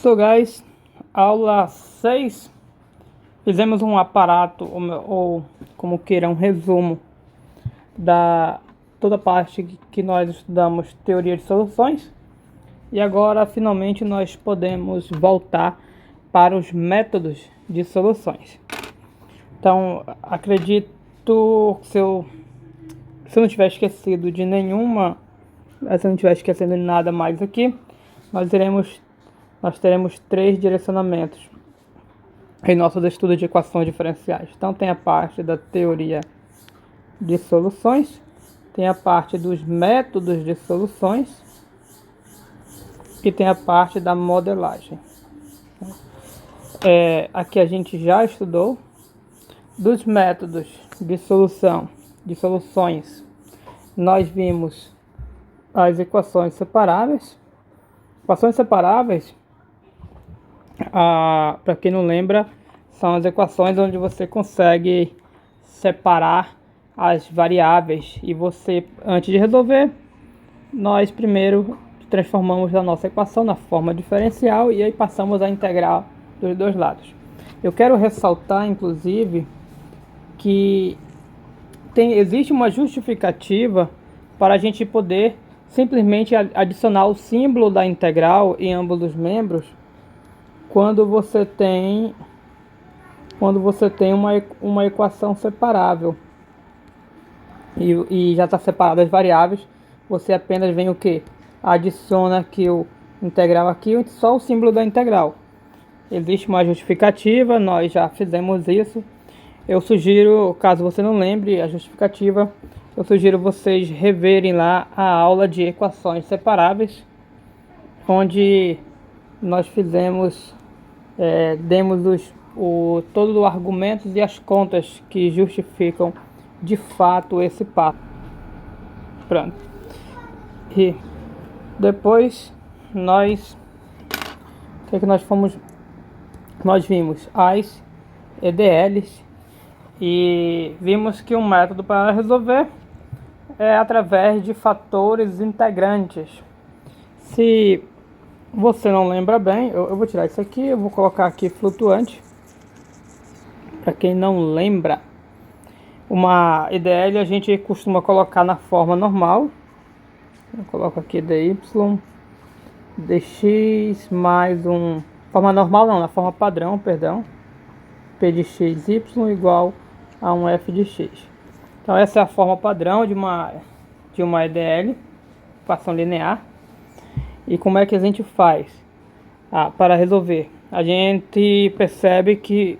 So guys, aula 6, fizemos um aparato, ou como queira, um resumo da toda a parte que nós estudamos teoria de soluções. E agora finalmente nós podemos voltar para os métodos de soluções. Então acredito que se eu não tiver esquecido de nenhuma, se eu não tiver esquecendo de nada mais aqui, nós teremos 3 direcionamentos em nossos estudos de equações diferenciais. Então tem a parte da teoria de soluções, tem a parte dos métodos de soluções e tem a parte da modelagem. Aqui a gente já estudou dos métodos de soluções. Nós vimos as equações separáveis. Equações separáveis, para quem não lembra, são as equações onde você consegue separar as variáveis e você, antes de resolver, nós primeiro transformamos a nossa equação na forma diferencial e aí passamos a integrar dos dois lados. Eu quero ressaltar, inclusive, que existe uma justificativa para a gente poder simplesmente adicionar o símbolo da integral em ambos os membros quando você tem uma equação separável e já está separada as variáveis. Você apenas vem o que? Adiciona aqui o integral aqui, só o símbolo da integral. Existe uma justificativa, nós já fizemos isso. Eu sugiro, caso você não lembre a justificativa, eu sugiro vocês reverem lá a aula de equações separáveis, onde nós demos todos os argumentos e as contas que justificam de fato esse passo. Pronto. E depois nós vimos as EDLs e vimos que um método para resolver é através de fatores integrantes. Se você não lembra bem, eu vou tirar isso aqui, eu vou colocar aqui flutuante. Para quem não lembra, uma EDL a gente costuma colocar na forma normal. Eu coloco aqui dy dx mais forma normal não, na forma padrão, perdão, p de x y igual a um f de x. Então essa é a forma padrão de uma EDL, equação linear. E como é que a gente faz para resolver? A gente percebe que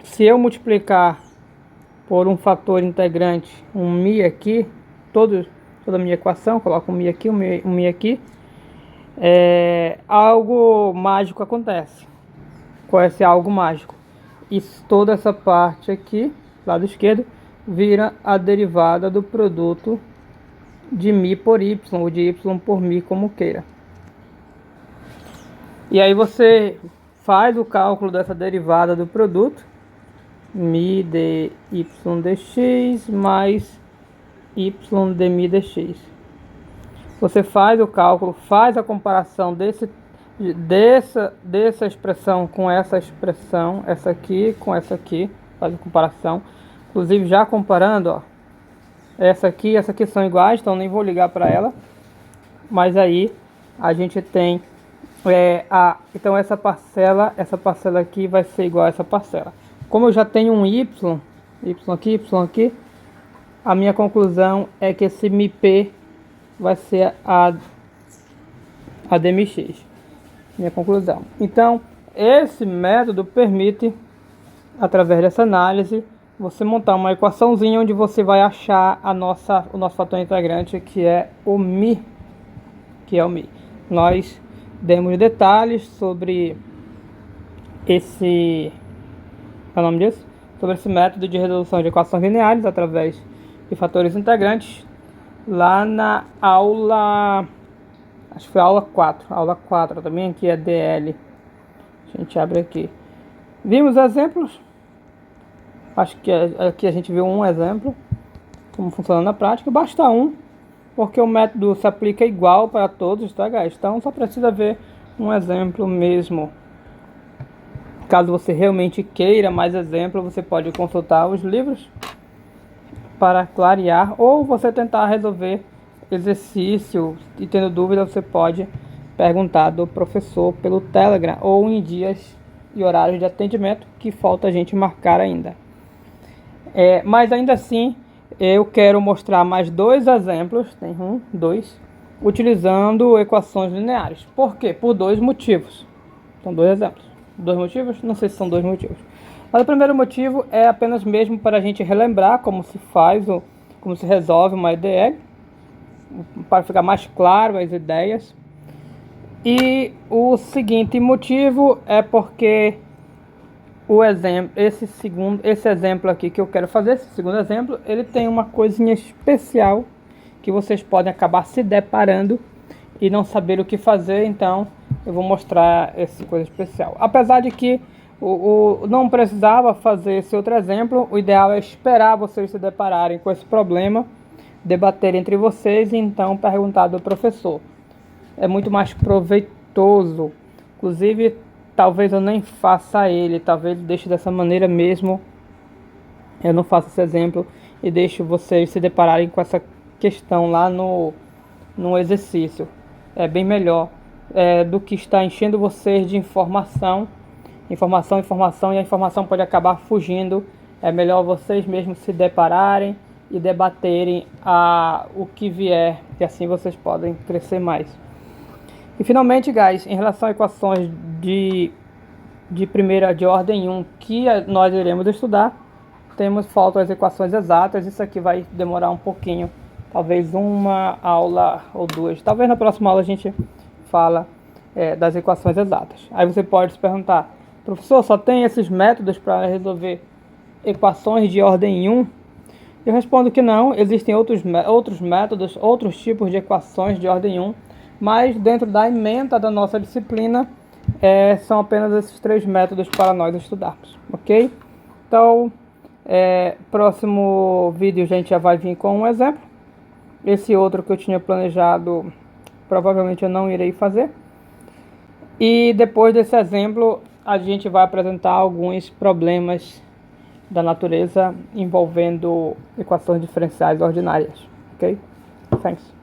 se eu multiplicar por um fator integrante, um μ aqui, toda a minha equação, coloco um μ aqui, um μ aqui, algo mágico acontece. Qual é esse algo mágico? E toda essa parte aqui, lado esquerdo, vira a derivada do produto de μ por y, ou de y por μ, como queira. E aí você faz o cálculo dessa derivada do produto, μ de y dx mais y de μ dx. Você faz o cálculo, faz a comparação dessa expressão com essa expressão, essa aqui com essa aqui, faz a comparação. Inclusive já comparando, ó, essa aqui e essa aqui são iguais, então nem vou ligar para ela. Mas aí a gente tem então essa parcela aqui vai ser igual a essa parcela. Como eu já tenho um y aqui, a minha conclusão é que esse μp vai ser a dmx. Minha conclusão. Então, esse método permite, através dessa análise, você montar uma equaçãozinha onde você vai achar o nosso fator integrante, que é o μ. Nós demos detalhes sobre sobre esse método de resolução de equações lineares através de fatores integrantes lá na aula, acho que foi a aula 4 também, que é DL. A gente abre aqui. Vimos exemplos. Acho que aqui a gente viu um exemplo como funciona na prática. Basta um, porque o método se aplica igual para todos, tá, guys? Então só precisa ver um exemplo mesmo. Caso você realmente queira mais exemplo, você pode consultar os livros para clarear, ou você tentar resolver exercício e tendo dúvida você pode perguntar do professor pelo Telegram ou em dias e horários de atendimento que falta a gente marcar ainda. Mas ainda assim eu quero mostrar mais dois exemplos, tem dois, utilizando equações lineares. Por quê? Por dois motivos. São dois exemplos. Dois motivos? Não sei se são dois motivos. Mas o primeiro motivo é apenas mesmo para a gente relembrar como se faz, ou como se resolve uma IDL, para ficar mais claro as ideias. E o seguinte motivo é porque esse exemplo aqui que eu quero fazer, esse segundo exemplo, ele tem uma coisinha especial que vocês podem acabar se deparando e não saber o que fazer, então eu vou mostrar essa coisa especial. Apesar de que não precisava fazer esse outro exemplo, o ideal é esperar vocês se depararem com esse problema, debater entre vocês e então perguntar do professor. É muito mais proveitoso. Inclusive, talvez eu nem faça ele, talvez deixe dessa maneira mesmo. Eu não faço esse exemplo e deixo vocês se depararem com essa questão lá no exercício. É bem melhor do que estar enchendo vocês de informação, e a informação pode acabar fugindo. É melhor vocês mesmos se depararem e debaterem o que vier, que assim vocês podem crescer mais. E finalmente, guys, em relação a equações de ordem 1 que nós iremos estudar, faltam as equações exatas. Isso aqui vai demorar um pouquinho, talvez uma aula ou duas. Talvez na próxima aula a gente fala das equações exatas. Aí você pode se perguntar: professor, só tem esses métodos para resolver equações de ordem 1? Eu respondo que não, existem outros métodos, outros tipos de equações de ordem 1, mas dentro da ementa da nossa disciplina são apenas esses três métodos para nós estudarmos, ok? Então, próximo vídeo a gente já vai vir com um exemplo. Esse outro que eu tinha planejado, provavelmente eu não irei fazer. E depois desse exemplo, a gente vai apresentar alguns problemas da natureza envolvendo equações diferenciais ordinárias, ok? Thanks.